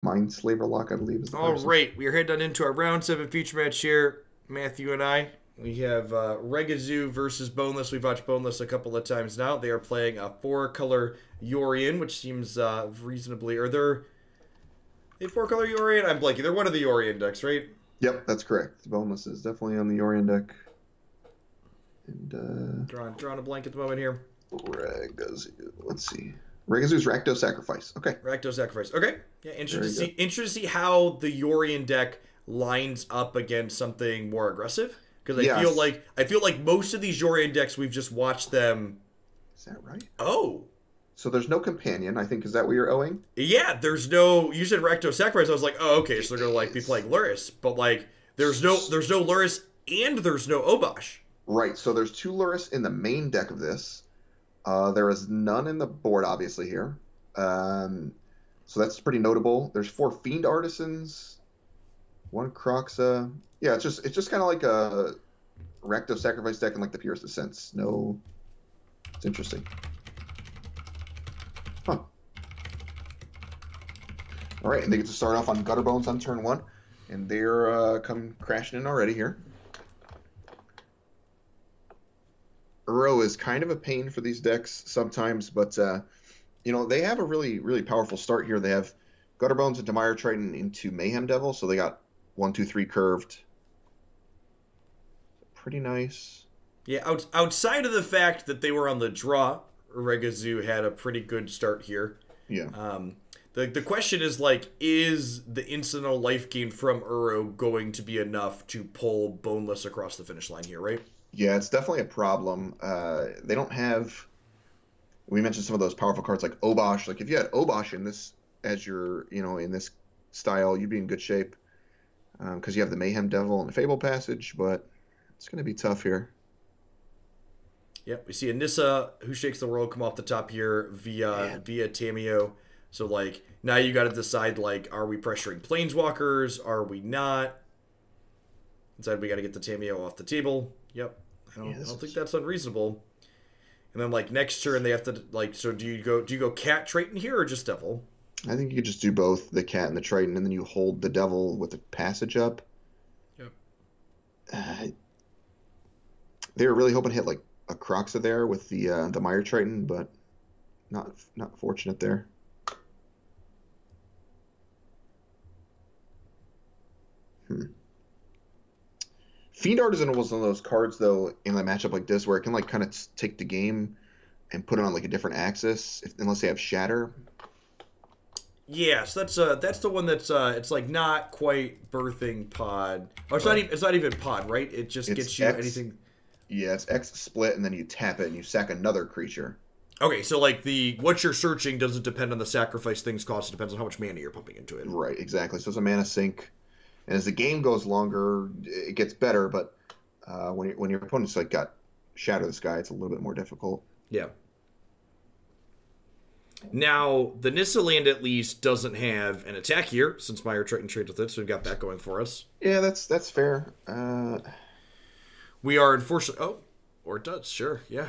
Mindslaver Lock, I believe, is the All person. right, we are heading on into our round 7 feature match here. Matthew and I. We have Regazoo versus Boneless. We've watched Boneless a couple of times now. They are playing a 4-color Yorion, which seems reasonably. Are there a 4-color Yorion? I'm blanking. They're one of the Yorion decks, right? Yep, that's correct. Boneless is definitely on the Yorion deck. And Drawing a blank at the moment here. Regazoo. Let's see. Regazoo's Rakdos Sacrifice. Okay. Rakdos Sacrifice. Okay. Yeah, Very interested to see how the Yorion deck lines up against something more aggressive. Because Yes. I feel like most of these Yorion decks we've just watched them. Is that right? Oh. So there's no companion, I think. Is that what you're owing? Yeah, there's no. You said Rakdos Sacrifice. I was like, oh, okay, so they're gonna like be playing Luris, but like, there's no Luris and there's no Obosh. Right. So there's 2 Luris in the main deck of this. There is none in the board, obviously, here. So that's pretty notable. There's 4 Fiend Artisans, 1 Croxa. Yeah, it's just kind of like a Rakdos Sacrifice deck and like the Purest of Sense. No, it's interesting. Huh. All right, and they get to start off on Gutter Bones on turn 1, and they're come crashing in already here. Uro is kind of a pain for these decks sometimes, but they have a really powerful start here. They have Gutter Bones into Mire Triton into Mayhem Devil, so they got 1, 2, 3 curved. Pretty nice. Yeah, outside of the fact that they were on the draw, Regazoo had a pretty good start here. Yeah. The question is like, is the incidental life gain from Uro going to be enough to pull Boneless across the finish line here, right? Yeah, it's definitely a problem. They don't have. We mentioned some of those powerful cards like Obosh. Like if you had Obosh in this as your, in this style, you'd be in good shape because you have the Mayhem Devil and the Fable Passage. But it's going to be tough here. Yep, we see Anissa, Who Shakes the World, come off the top here via Tameo. So like now you got to decide like, are we pressuring Planeswalkers? Are we not? Instead, we got to get the Tameo off the table. Yep, I don't think that's unreasonable. And then like next turn they have to like. So do you go Cat Triton here or just Devil? I think you could just do both the Cat and the Triton, and then you hold the Devil with the passage up. Yep. They were really hoping to hit like a Croxa there with the Mire Triton, but not fortunate there. Fiend Artisan was one of those cards, though, in a matchup like this, where it can like kind of take the game and put it on like a different axis, unless they have Shatter. Yeah, so that's the one that's it's like not quite birthing pod. Oh, it's not even pod, right? It just gets you anything. Yeah, it's X split, and then you tap it and you sack another creature. Okay, so like what you're searching doesn't depend on the sacrifice things cost. It depends on how much mana you're pumping into it. Right, exactly. So it's a mana sink. And as the game goes longer, it gets better. But when your opponent's like got Shatter the Sky, it's a little bit more difficult. Yeah. Now the Nissa land at least doesn't have an attack here, since Mire Triton trades with it, so we've got that going for us. Yeah, that's fair. We are unfortunately. Oh, or it does. Sure. Yeah.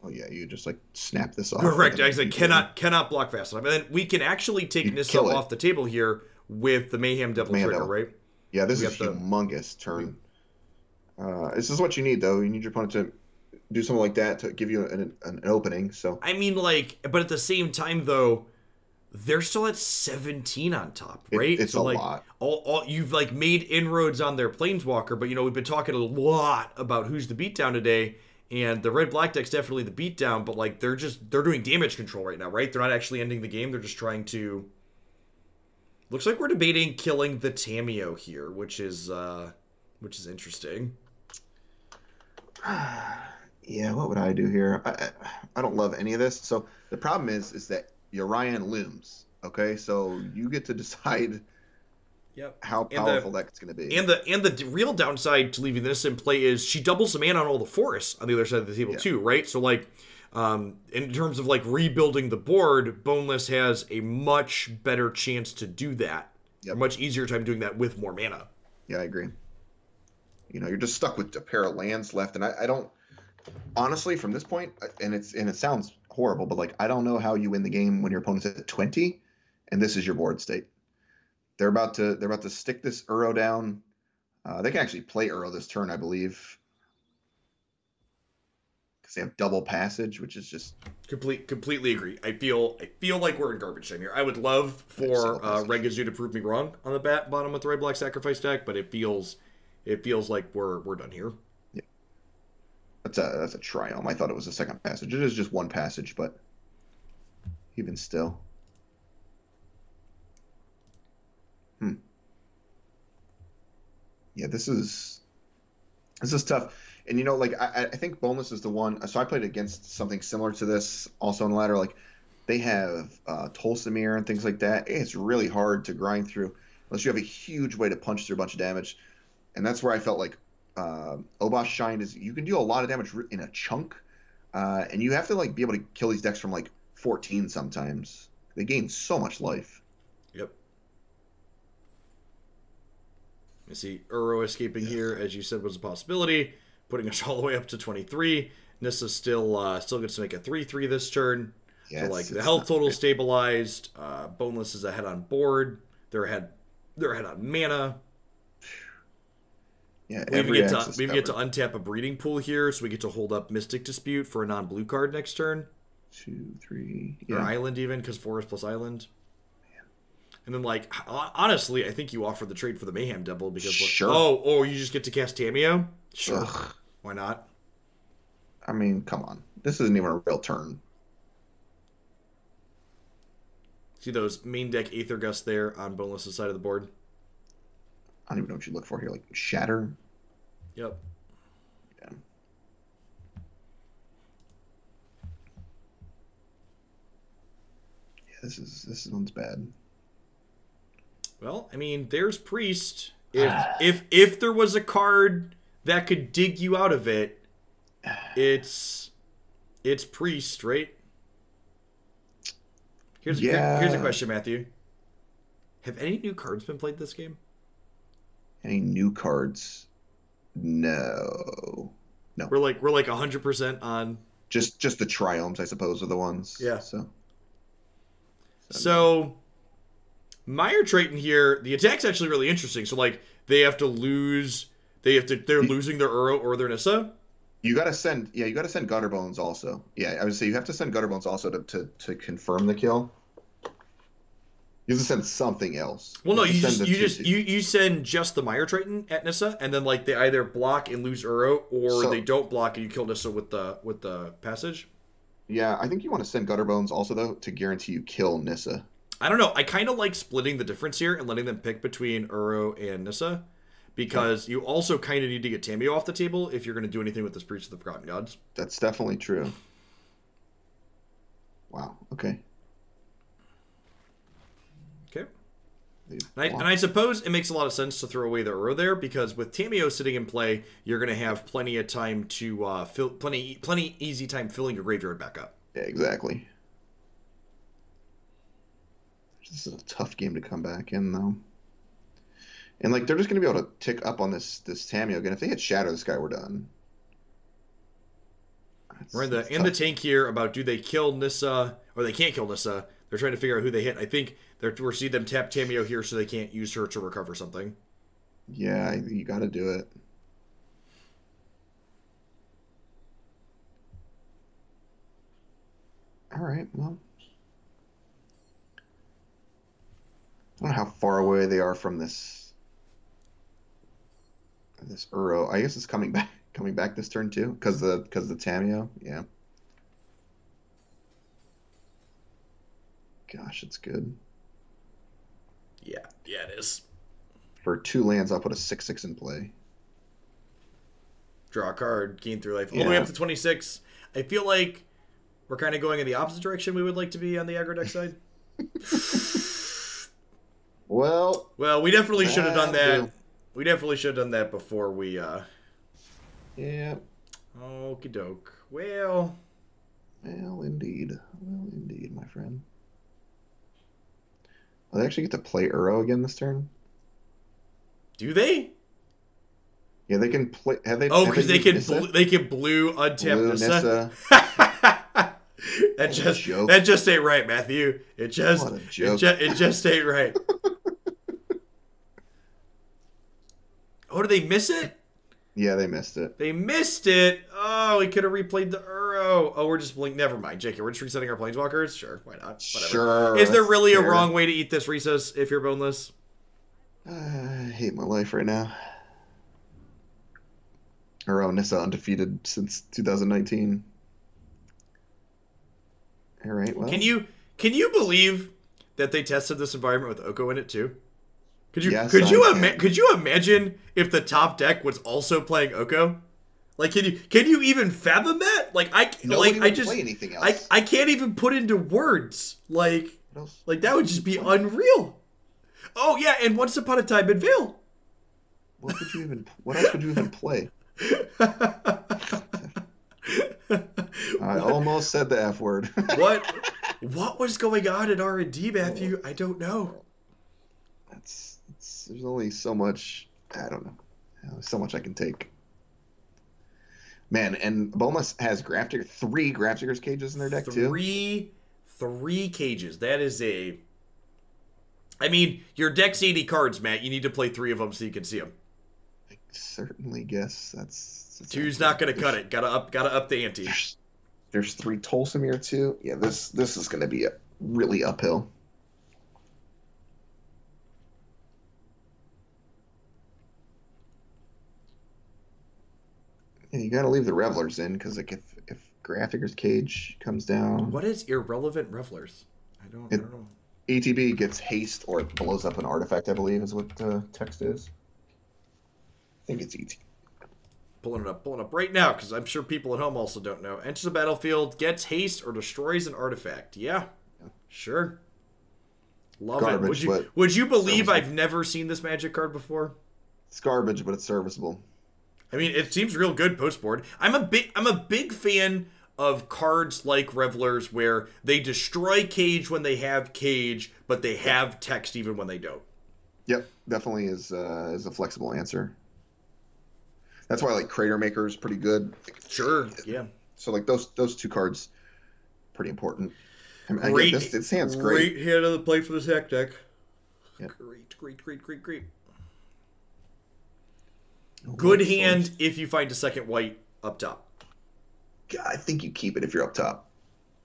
Oh yeah, you just like snap this off. Correct. I said cannot block fast enough, and then we can actually take Nissa off the table here with the Mayhem Devil trigger, right? Yeah, this is humongous turn. This is what you need, though. You need your opponent to do something like that to give you an opening. So I mean, like, but at the same time, though, they're still at 17 on top, right? It's so a like, lot. All you've like made inroads on their Planeswalker, but we've been talking a lot about who's the beatdown today, and the red black deck's definitely the beatdown, but like they're doing damage control right now, right? They're not actually ending the game. They're just trying to. Looks like we're debating killing the Tameo here, which is interesting. Yeah, what would I do here? I don't love any of this. So the problem is that Yorion looms. Okay, so you get to decide how powerful that's going to be. And the real downside to leaving this in play is she doubles the mana on all the forests on the other side of the table too, right? So like, in terms of like rebuilding the board, Boneless has a much better chance to do that. Yep. A much easier time doing that with more mana. Yeah, I agree. You're just stuck with a pair of lands left, and I don't honestly from this point, and it sounds horrible, but like I don't know how you win the game when your opponent's at 20 and this is your board state. They're about to stick this Uro down. They can actually play Uro this turn, I believe, because they have double passage, which is just completely agree. I feel like we're in garbage time here. I would love for Regizu to prove me wrong on the bottom with the red black sacrifice deck, but it feels like we're done here. Yeah, that's a triumph. I thought it was a second passage. It is just one passage, but even still. Yeah, this is tough. And like I think Boneless is the one. So I played against something similar to this also on the ladder. Like they have Tolsimir and things like that. It's really hard to grind through unless you have a huge way to punch through a bunch of damage. And that's where I felt like Obosh Shine is. You can do a lot of damage in a chunk, and you have to like be able to kill these decks from like 14 sometimes. They gain so much life. Yep. I see Uro escaping here, as you said, was a possibility, putting us all the way up to 23. Nissa still gets to make a 3/3 this turn. Yeah, so like the health total stabilized. Boneless is ahead on board. They're ahead on mana. Yeah, we even get to untap a breeding pool here, so we get to hold up Mystic Dispute for a non-blue card next turn. 2, 3, or Island even, because forest plus Island. And then, like, honestly, I think you offer the trade for the Mayhem Devil because, sure. Oh, you just get to cast Tamiyo? Sure. Ugh. Why not? I mean, come on. This isn't even a real turn. See those main deck Aether Gust there on Boneless' side of the board? I don't even know what you look for here. Like, Shatter? Yep. Yeah. Yeah, this one's bad. Well, I mean, there's Priest. If there was a card that could dig you out of it, it's Priest, right? Here's a question, Matthew. Have any new cards been played this game? Any new cards? No. We're like 100% on just the Triumphs, I suppose, are the ones. Yeah. So Meyer Triton here, the attack's actually really interesting. So like they're losing their Uro or their Nissa. You gotta send Gutterbones also. Yeah, I would say you have to send Gutterbones also to confirm the kill. You have to send something else. Well, no, you send just the Meyer Triton at Nissa, and then like they either block and lose Uro, or they don't block and you kill Nissa with the passage. Yeah, I think you want to send Gutterbones also though to guarantee you kill Nissa. I don't know. I kind of like splitting the difference here and letting them pick between Uro and Nissa, because you also kind of need to get Tamiyo off the table if you're going to do anything with this Priest of the Forgotten Gods. That's definitely true. Wow. Okay. Okay. And I suppose it makes a lot of sense to throw away the Uro there, because with Tamiyo sitting in play, you're going to have plenty of time to plenty easy time filling your graveyard back up. Yeah, exactly. This is a tough game to come back in, though. And like they're just going to be able to tick up on this Tamiyo again. If they hit Shadow this guy, we're done. We're in the tank here about do they kill Nissa or they can't kill Nissa. They're trying to figure out who they hit. I think we're seeing them tap Tamiyo here so they can't use her to recover something. Yeah, you got to do it. All right, well. I don't know how far away they are from this Uro. I guess it's coming back this turn too, because the Tamiyo. Yeah. Gosh, it's good. Yeah, it is. For 2 lands, I'll put a 6/6 in play. Draw a card, gain 3 life, all the way up to 26. I feel like we're kind of going in the opposite direction we would like to be on the aggro deck side. Well, we definitely should have done that. We definitely should have done that before we. Yeah. Okie doke. Well, indeed. Well, indeed, my friend. Oh, they actually get to play Uro again this turn? Do they? Yeah, they can play. Because they can blue untap Nissa. That What a just joke. that just ain't right, Matthew. What a joke. It just ain't right. Oh, did they miss it? Yeah, they missed it. They missed it. Oh, we could have replayed the Uro. Oh, we're just blink. Never mind, JK. We're just resetting our planeswalkers. Sure, why not? Whatever. Sure. Is there that's really a fair. wrong way to eat this recess if you're boneless? I hate my life right now. Nissa undefeated since 2019. All right, well. Can you believe that they tested this environment with Oko in it too? Yes, Could you I can. could you imagine if the top deck was also playing Oko? Like, can you even fathom that? Like, Nobody I would just play anything else. I can't even put into words. What else? Like that would just be unreal. Oh yeah, and once upon a time in Vale. What else would you even play? I almost said the F word. What was going on in R&D, Matthew? I don't know. There's only so much. I don't know. There's so much I can take. Man, and Bomas has three Grafdigger's cages in their deck too. Three cages. That is a. I mean, your deck's 80 cards, Matt. You need to play 3 of them so you can see them. I certainly guess that's Two's not going to cut it. Gotta up the ante. There's 3 Tolsimir too. Yeah, this is going to be a really uphill. And you got to leave the Revelers in because like if Grafdigger's Cage comes down, What is irrelevant revelers? I don't know. ATB gets haste or it blows up an artifact, I believe is what the text is. I think it's ETB. Pulling it up right now because I'm sure people at home also don't know. Enters the battlefield, gets haste, or destroys an artifact. Yeah, sure. Love Garbage, it. Would you believe I've never seen this Magic card before? It's garbage, but it's serviceable. I mean, it seems real good post board. I'm a big fan of cards like Revelers where they destroy Cage when they have Cage, but they have text even when they don't. Yep, definitely is a flexible answer. That's why like Crater Maker is pretty good. Sure, yeah. So like those 2 cards, pretty important. Great, this hand's great. Great hand of the play for this hack deck. Yep. Great. Oh, Good hand if you find a second white up top. I think you keep it if you're up top.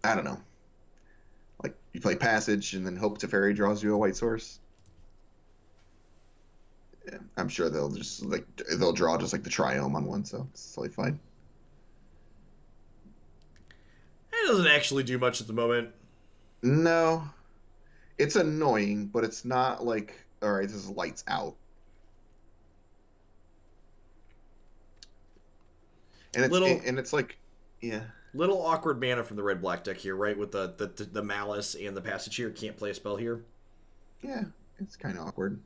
I don't know. Like you play Passage and then hope Teferi draws you a white source. Yeah, I'm sure they'll draw just like the Triome on one, so it's totally fine. It doesn't actually do much at the moment. No. It's annoying, but it's not like, all right, this is lights out. And it's like, yeah. Little awkward mana from the red-black deck here, right? With the Malice and the Passage here. Can't play a spell here. Yeah, it's kind of awkward.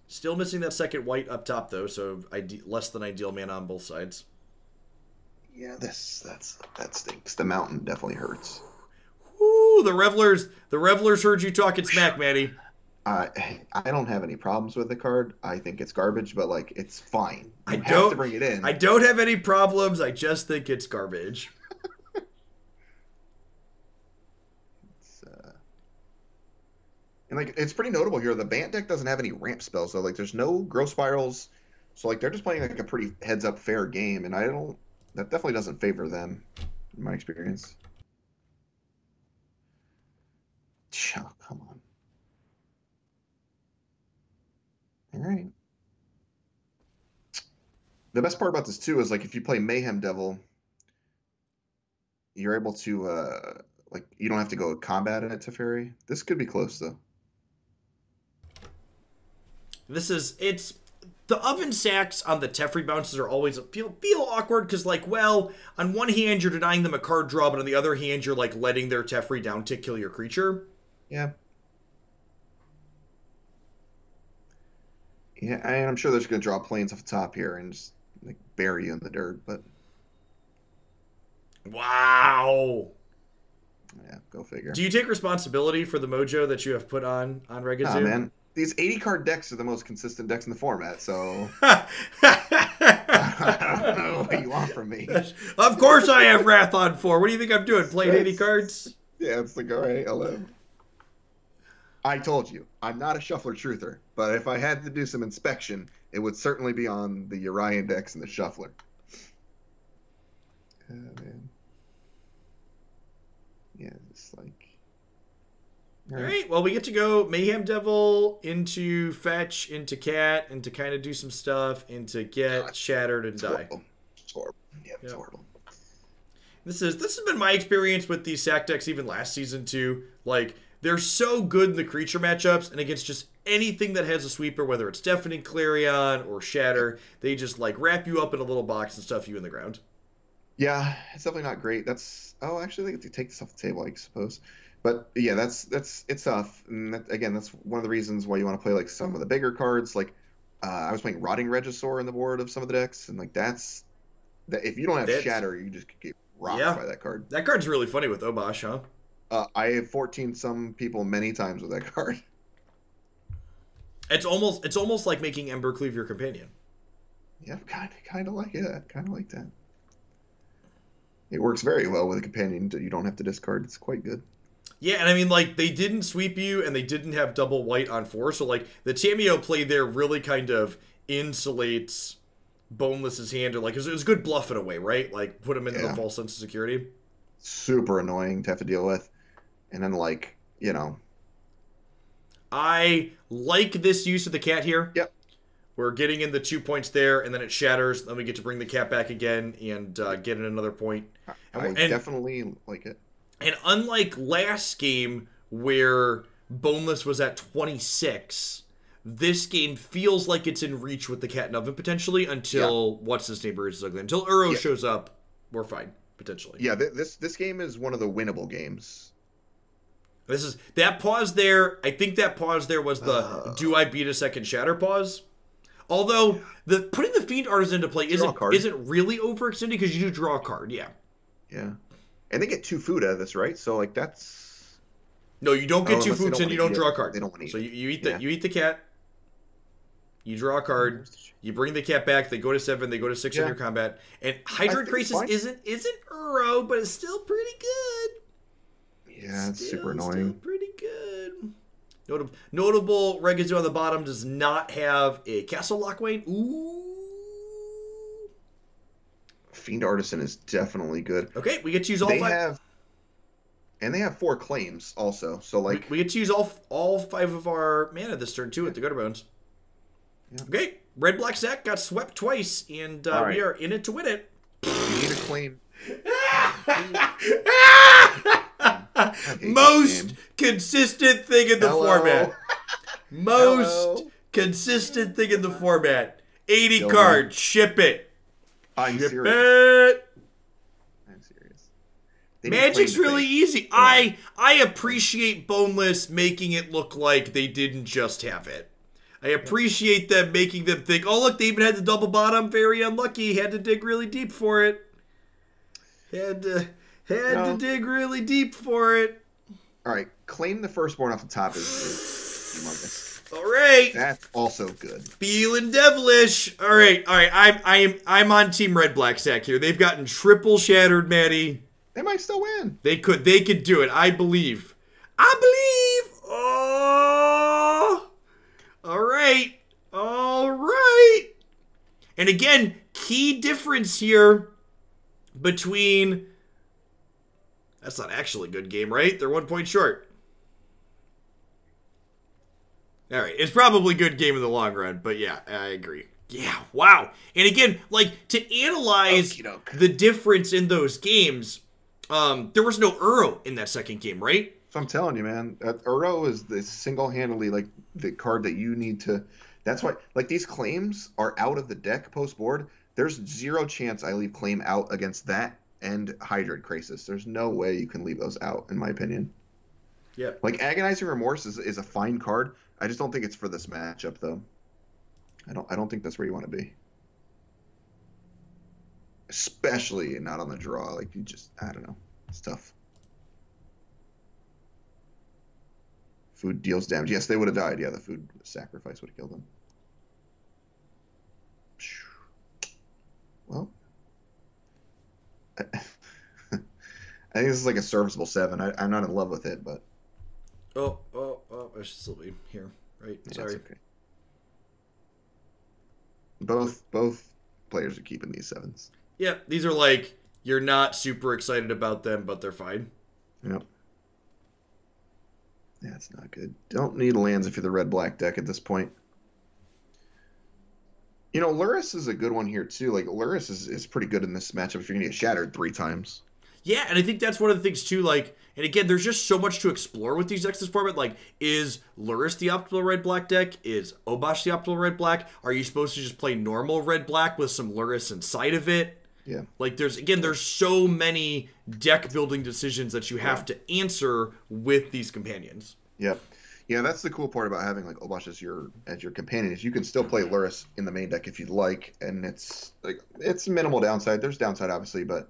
Still missing that second white up top, though, so less than ideal mana on both sides. Yeah, that stinks. The mountain definitely hurts. Woo! The Revelers heard you talking smack, Matty. I don't have any problems with the card. I think it's garbage, but like it's fine. You have don't to bring it in. I don't have any problems. I just think it's garbage. And like it's pretty notable here. The Bant deck doesn't have any ramp spells, so like there's no growth spirals. So like they're just playing like a pretty heads up fair game, and that definitely doesn't favor them, in my experience. Oh, come on. All right. The best part about this too is like if you play Mayhem Devil, you're able to like you don't have to go combat in it, Teferi. This could be close though. It's the oven sacks on the Teferi bounces are always feel awkward because like, well, on one hand you're denying them a card draw, but on the other hand you're like letting their Teferi down tick kill your creature. Yeah. Yeah, I'm sure they're just gonna draw planes off the top here and just like bury you in the dirt, but wow. Yeah, go figure. Do you take responsibility for the mojo that you have put on Regazoo? Nah, man. these 80 card decks are the most consistent decks in the format, so I don't know what you want from me. Of course I have Wrath on 4. What do you think I'm doing? Playing 80 cards? Yeah, it's like, all right, hello. I told you, I'm not a shuffler truther, but if I had to do some inspection, it would certainly be on the Yorion decks and the shuffler. Man. Yeah, it's like... All right, well, we get to go Mayhem Devil into Fetch, into Cat, and to kind of do some stuff, and to get shattered and die. Horrible. It's horrible. Yeah, it's horrible. This has been my experience with these sack decks even last season too. Like, they're so good in the creature matchups, and against just anything that has a sweeper, whether it's Deafening Clarion or Shatter, they just like wrap you up in a little box and stuff you in the ground. Yeah, it's definitely not great. Actually, they get to take this off the table, I suppose. But yeah, it's tough. And again, that's one of the reasons why you want to play like some of the bigger cards. Like I was playing Rotting Regisaur in the board of some of the decks, and like that. If you don't have Shatter, you just get rocked by that card. That card's really funny with Obosh, huh? I have 14 some people many times with that card. It's almost like making Embercleave your companion. Yeah, kind of like it. Kind of like that. It works very well with a companion that you don't have to discard. It's quite good. Yeah, and I mean, like, they didn't sweep you, and they didn't have double white on 4, so, like, the Tameo play there really kind of insulates Boneless's hand, or, like, it was good bluff in a way, right? Like, put him into the false sense of security. Super annoying to have to deal with. And then, like, you know. I like this use of the cat here. Yep. We're getting in the 2 points there, and then it shatters. Then we get to bring the cat back again and get in another point. I definitely like it. And unlike last game, where Boneless was at 26, this game feels like it's in reach with the cat and oven potentially until what's-his-name is ugly. Until Uro shows up, we're fine, potentially. Yeah, this game is one of the winnable games. This is that pause there. I think that pause there was the do I beat a second shatter pause. Although putting the Fiend Artisan into play isn't really overextended because you do draw a card. Yeah. Yeah, and they get 2 food out of this, right? So like that's no, you don't get 2 foods and you don't draw a card. They don't want to eat. So you eat the cat. You draw a card. You bring the cat back. They go to 7. They go to 6 in your combat. And Hydroid Crisis isn't Uro, but it's still pretty good. Yeah, it's super annoying. Still pretty good. Notable Regizu on the bottom does not have a Castle Lockwain. Ooh. Fiend Artisan is definitely good. Okay, we get to use all 5. And they have 4 claims also. So like we get to use all 5 of our mana this turn too with the Gutter Bones. Yeah. Okay, Red Black Sack got swept twice, and we are in it to win it. You need a claim. Most consistent thing in the format. Most consistent thing in the format. 80 cards. Ship it. I'm Ship serious. it. I'm serious. Magic's really easy. I appreciate Boneless making it look like they didn't just have it. I appreciate them making them think, oh, look, they even had the double bottom. Very unlucky. Had to dig really deep for it. Had to dig really deep for it. All right. Claim the firstborn off the top is humongous. All right. That's also good. Feeling devilish. All right. I'm on Team Red Black Sack here. They've gotten triple shattered, Maddie. They might still win. They could do it. I believe. Oh. All right. And again, key difference here between... That's not actually a good game, right? They're 1 point short. All right. It's probably a good game in the long run, but yeah, I agree. Yeah, wow. And again, like, to analyze the difference in those games, there was no Uro in that second game, right? So I'm telling you, man, Uro is the single-handedly, like, the card that you need to... That's why, like, these claims are out of the deck post-board. There's 0 chance I leave claim out against that and Hydroid Crisis. There's no way you can leave those out, in my opinion. Yeah. Like, Agonizing Remorse is a fine card. I just don't think it's for this matchup, though. I don't think that's where you want to be. Especially not on the draw. Like, you just, I don't know. It's tough. Food deals damage. Yes, they would have died. Yeah, the food sacrifice would have killed them. Well, I think this is like a serviceable 7. I'm not in love with it, but Oh, I should still be here, right? yeah, Sorry. it's okay. Both players are keeping these 7s. Yeah, these are like, you're not super excited about them, but they're fine. Yep. Yeah, it's not good. Don't need lands if you're the red-black deck at this point. You know, Luris is a good one here, too. Like, Luris is pretty good in this matchup if you're going to get shattered 3 times. Yeah, and I think that's one of the things, too, like, and again, there's just so much to explore with these decks this format. Like, is Luris the optimal red-black deck? Is Obosh the optimal red-black? Are you supposed to just play normal red-black with some Luris inside of it? Yeah. Like, there's so many deck-building decisions that you have to answer with these companions. Yep. Yeah, that's the cool part about having like Obosh as your companion is you can still play Luris in the main deck if you'd like, and it's minimal downside. There's downside obviously, but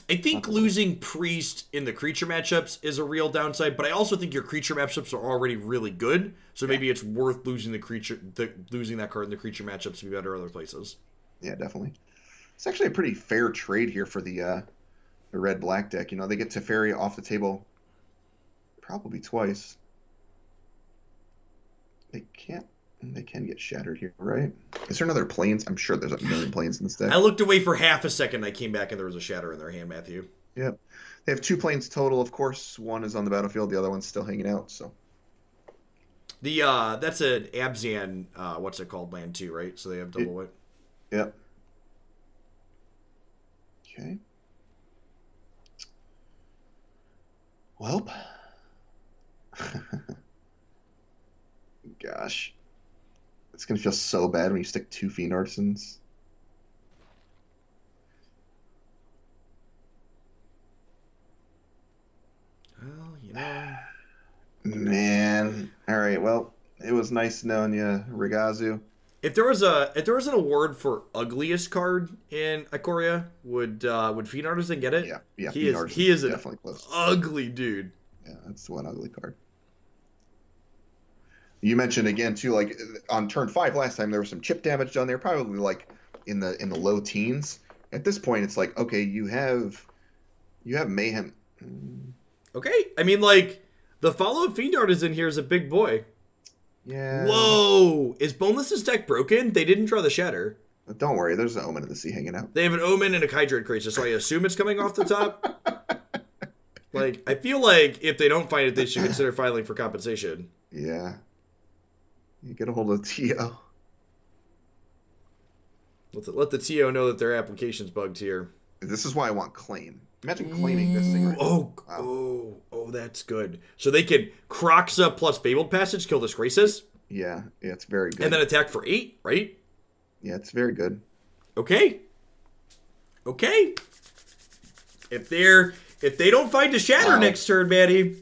I think losing Priest in the creature matchups is a real downside, but I also think your creature matchups are already really good, so maybe it's worth losing losing that card in the creature matchups to be better other places. Yeah, definitely. It's actually a pretty fair trade here for the red-black deck. You know, they get Teferi off the table probably twice. They can get shattered here, right? Is there another planes? I'm sure there's a million planes in this deck. I looked away for half a second. I came back and there was a shatter in their hand, Matthew. Yep. They have 2 planes total, of course. One is on the battlefield. The other one's still hanging out, so. That's an Abzan, what's it called, land too, right? So they have double it. Yep. Okay. Well. Gosh. It's going to feel so bad when you stick 2 Fiend Artisans. Well, you know. Man. All right, well, it was nice knowing you, Rigazu. If there was an award for ugliest card in Ikoria, would Fiend Artisan get it? Yeah. He is definitely an close. ugly dude. Yeah, that's one ugly card. You mentioned again too, like on turn 5 last time, there was some chip damage done there, probably like in the low teens. At this point, it's like, okay, you have mayhem. Okay, I mean, like the follow-up Fiend Artisan here is a big boy. Yeah. Whoa! Is Boneless's deck broken? They didn't draw the shatter. But don't worry, there's an Omen of the Sea hanging out. They have an Omen and a Hydroid Creature, so I assume it's coming off the top. Like, I feel like if they don't find it, they should consider filing for compensation. Yeah. You get a hold of the TO. Let the TO know that their application's bugged here. This is why I want claim. Imagine claiming this thing right now. Oh, that's good. So they can Croxa plus Fabled Passage kill this Graces? Yeah, it's very good. And then attack for 8, right? Yeah, it's very good. Okay. If they don't find a shatter next turn, Maddie.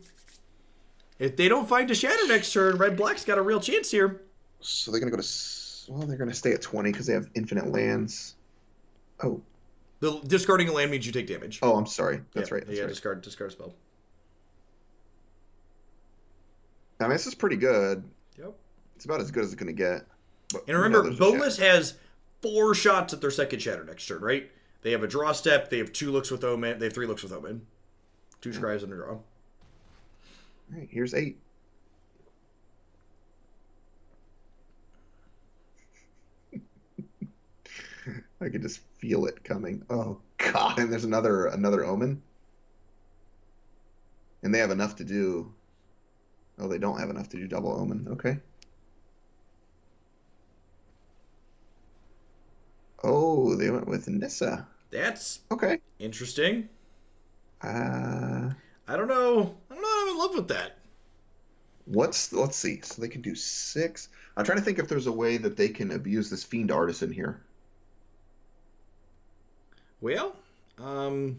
If they don't find a shatter next turn, Red-Black's got a real chance here. So they're going to go to... Well, they're going to stay at 20 because they have infinite lands. Oh. The discarding a land means you take damage. Oh, I'm sorry. That's right. That's right. Discard a spell. I mean, this is pretty good. Yep. It's about as good as it's going to get. But and remember, Boneless has 4 shots at their second shatter next turn, right? They have a draw step. They have 2 looks with Omen. They have 3 looks with Omen. 2 scribes and a draw. All right, here's 8. I could just feel it coming. Oh God! And there's another Omen, and they have enough to do. Oh, they don't have enough to do double Omen. Okay. Oh, they went with Nissa. That's okay. Interesting. I don't know. I'm in love with that. Let's see. So they can do 6. I'm trying to think if there's a way that they can abuse this Fiend Artisan here. Well, oh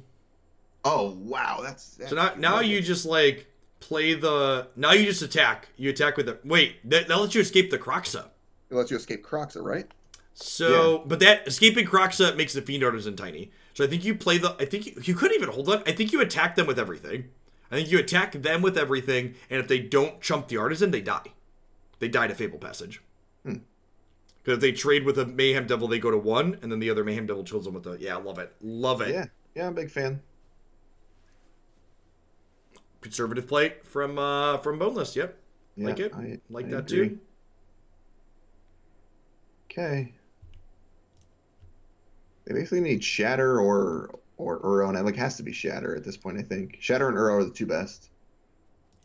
wow, that's so now you just like play the. Now you just attack. You attack with the. Wait, that lets you escape the Croxa. It lets you escape Croxa, right? So, yeah. But that escaping Croxa makes the Fiend Artisan tiny. So I think you play the. I think you couldn't even hold on. I think you attack them with everything. I think you attack them with everything, and if they don't chump the Artisan, they die. They die to Fable Passage. Hmm. Because if they trade with a Mayhem Devil, they go to 1, and then the other Mayhem Devil kills them with a... Yeah, love it. Love it. Yeah, yeah, I'm a big fan. Conservative play from Boneless, yep. Yeah, like it. I that agree. too. Okay. They basically need Shatter or Uro, and it has to be Shatter at this point, I think. Shatter and Uro are the two best.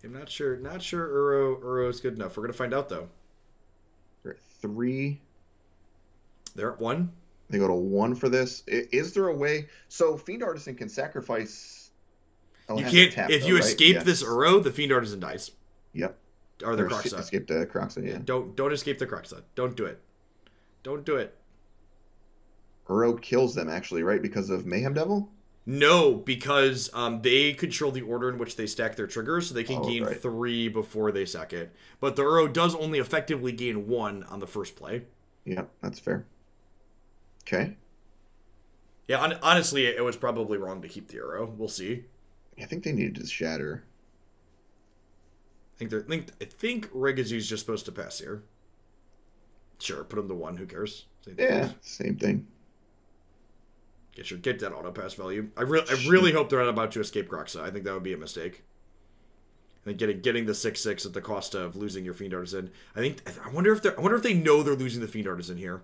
I'm not sure Uro is good enough. We're going to find out, though. They're at 3. They're at 1. They go to 1 for this. Is there a way? So Fiend Artisan can sacrifice. Oh, you can't. If you escape this Uro, the Fiend Artisan dies. Yep. Or the Croxa. Escape the Croxa, yeah. Don't escape the Croxa. Don't do it. Don't do it. Uro kills them, actually, right? Because of Mayhem Devil? No, because they control the order in which they stack their triggers, so they can gain right. 3 before they sack it. But the Uro does only effectively gain 1 on the first play. Yeah, that's fair. Okay. Yeah, honestly, it was probably wrong to keep the Uro. We'll see. I think they needed to Shatter. I think Regizu's just supposed to pass here. Sure, put him to 1. Who cares? Same thing. Get that auto pass value. I really hope they're not about to escape Croxa. I think that would be a mistake. I think getting the 6/6 at the cost of losing your Fiend Artisan. I wonder if they know they're losing the Fiend Artisan here.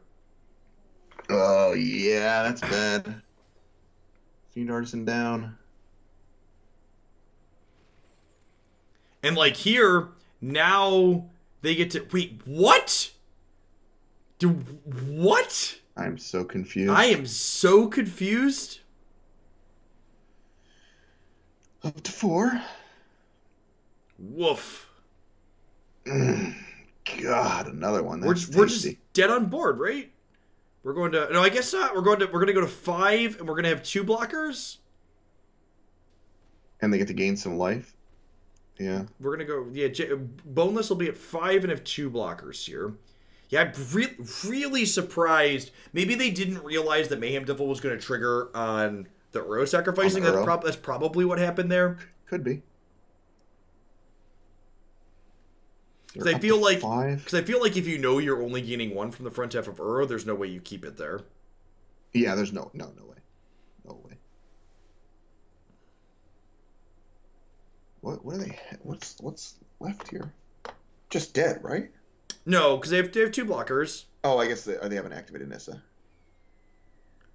Oh yeah, that's bad. Fiend Artisan down. And like here, now they get to wait, what? What? I'm so confused. I am so confused. Up to 4. Woof. God, another one. We're just dead on board, right? We're going to no, I guess not. We're going to go to 5, and we're going to have 2 blockers. And they get to gain some life. Yeah. We're going to go. Yeah, Boneless will be at 5 and have 2 blockers here. Yeah, I'm really surprised. Maybe they didn't realize that Mayhem Devil was going to trigger on the Uro sacrificing. That's probably what happened there. Could be. Because I feel like if you know you're only gaining 1 from the front half of Uro, there's no way you keep it there. Yeah, there's no way. No way. What are they? What's left here? Just dead, right? No, because they have 2 blockers. Oh, I guess they haven't activated Nissa.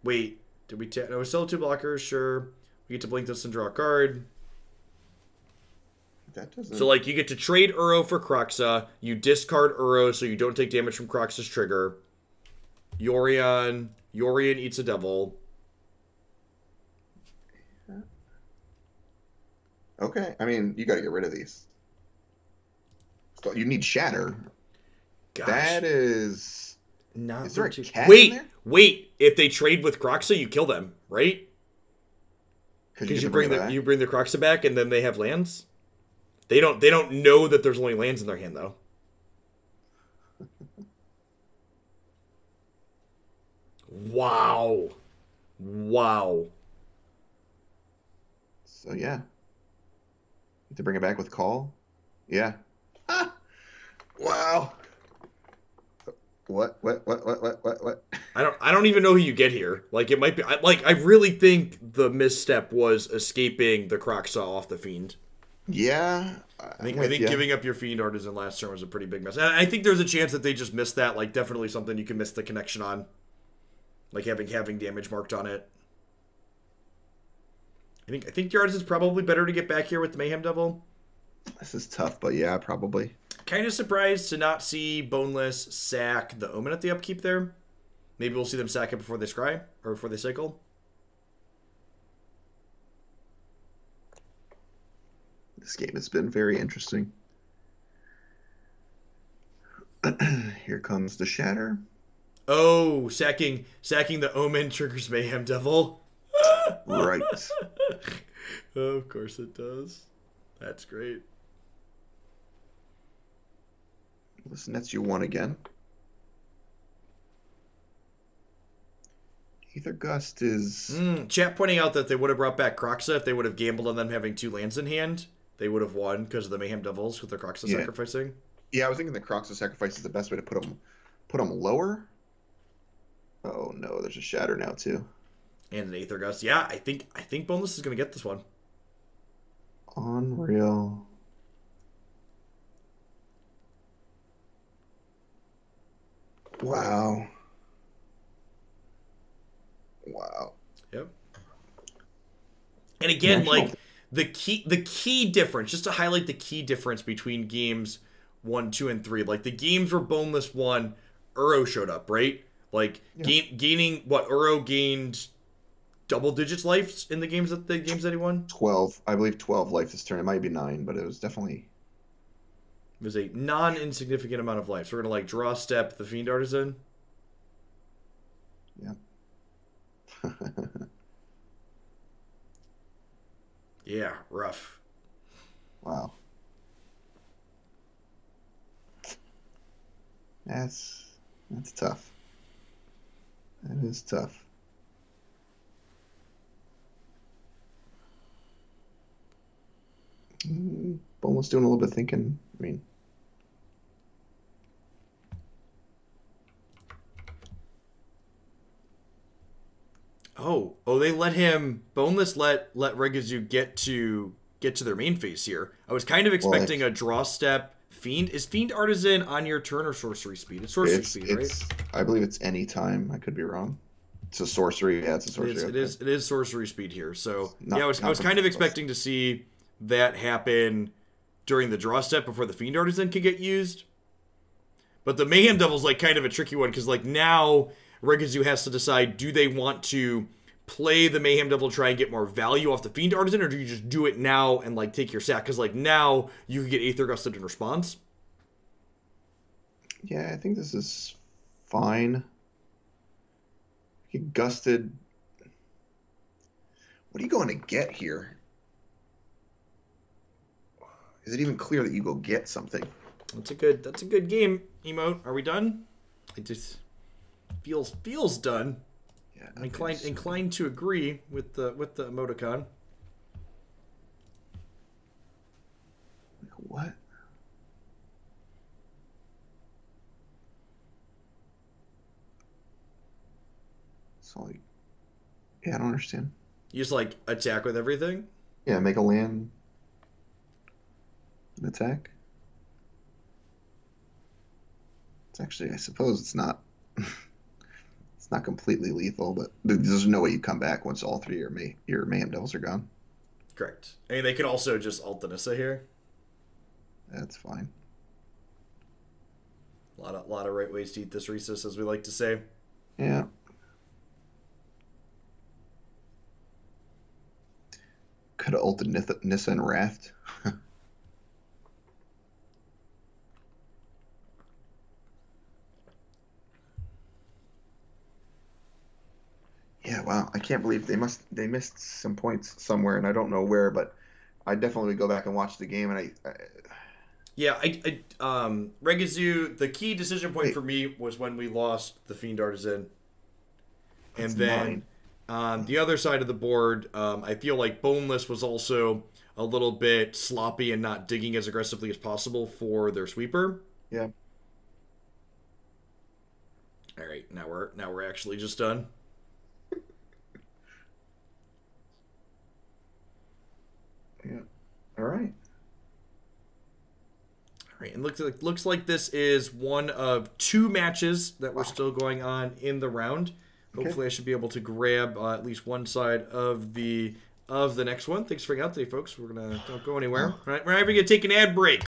Wait, did we? No, we still have 2 blockers. Sure, we get to blink this and draw a card. That doesn't. So like you get to trade Uro for Croxa. You discard Uro so you don't take damage from Croxa's trigger. Yorion eats a devil. Okay, I mean you got to get rid of these. So you need Shatter. Gosh. That is. Not is there a cat in there? Wait. If they trade with Croxa, you kill them, right? Because you bring the Croxa back, and then they have lands. They don't know that there's only lands in their hand, though. Wow. So yeah, to bring it back with call. Yeah. Ah! Wow. What? I don't even know who you get here. Like it might be I really think the misstep was escaping the Croxa off the Fiend. Yeah. I think giving up your Fiend Artisan last turn was a pretty big mess. And I think there's a chance that they just missed that. Like definitely something you can miss the connection on. Like having damage marked on it. I think your Artisan's probably better to get back here with the Mayhem Devil. This is tough, but yeah, probably. Kind of surprised to not see Boneless sack the Omen at the upkeep there. Maybe we'll see them sack it before they scry, or before they cycle. This game has been very interesting. Here comes the Shatter. Oh, sacking the Omen triggers Mayhem Devil. Right. Of course it does. That's great. This nets you 1 again. Ether Gust is... Chat pointing out that they would have brought back Croxa if they would have gambled on them having 2 lands in hand. they would have won because of the Mayhem Devils with their Crocs Yeah. sacrificing. Yeah, I was thinking the Crocs of Sacrifice is the best way to put them lower. Oh no, there's a Shatter now too. And an Aether Gust. Yeah, I think Boneless is going to get this one. Unreal. Wow. Wow. Yep. And again, like the key difference, just to highlight the key difference between games 1, 2, and 3. Like the games where Boneless won, Uro showed up, right? Like gaining what Uro gained double digits lives in the games that he won. 12, I believe 12 life this turn. It might be 9, but it was definitely. It was a non-insignificant amount of life. So we're gonna like draw step the Fiend Artisan. Yeah. Yeah, rough. Wow. That's tough. That is tough. Almost doing a little bit of thinking. I mean, they let him Boneless let Regizu get to their main phase here. I was kind of expecting a draw step Fiend. Is Fiend Artisan on your turn or sorcery speed? It's sorcery speed, right? I believe it's any time. I could be wrong. It's a sorcery. Yeah, it's a sorcery. It is sorcery speed here. So I was kind of expecting to see that happen during the draw step before the Fiend Artisan could get used. But the Mayhem Devil's like kind of a tricky one because like now Regizu has to decide, do they want to play the Mayhem Devil, try and get more value off the Fiend Artisan, or do you just do it now and like take your sack? Because like now you can get Aether Gusted in response. Yeah, I think this is fine. Get gusted. What are you going to get here? Is it even clear that you go get something? That's a good game, Emote. Are we done? It just feels done. Yeah, I'm inclined to agree with the emoticon. What? So like, yeah, I don't understand. You just like attack with everything? Yeah, make a land and attack. It's actually, I suppose it's not it's not completely lethal, but there's no way you come back once all three of your Mayhem Devils are gone. Correct. I mean, they could also just ult the Nissa here. That's fine. A lot of right ways to eat this Rhesus, as we like to say. Yeah. Could have ulted Nissa and Raft. Yeah, wow. I can't believe they missed some points somewhere, and I don't know where, but I definitely would go back and watch the game. And Regizu, the key decision point for me was when we lost the Fiend Artisan, and then on the other side of the board, I feel like Boneless was also a little bit sloppy and not digging as aggressively as possible for their sweeper. Yeah. All right, now we're actually just done. Yeah. All right. All right, and looks like this is one of 2 matches that were still going on in the round. Hopefully, I should be able to grab at least one side of the next one. Thanks for hanging out today, folks. We're gonna don't go anywhere. All right, we're gonna take an ad break.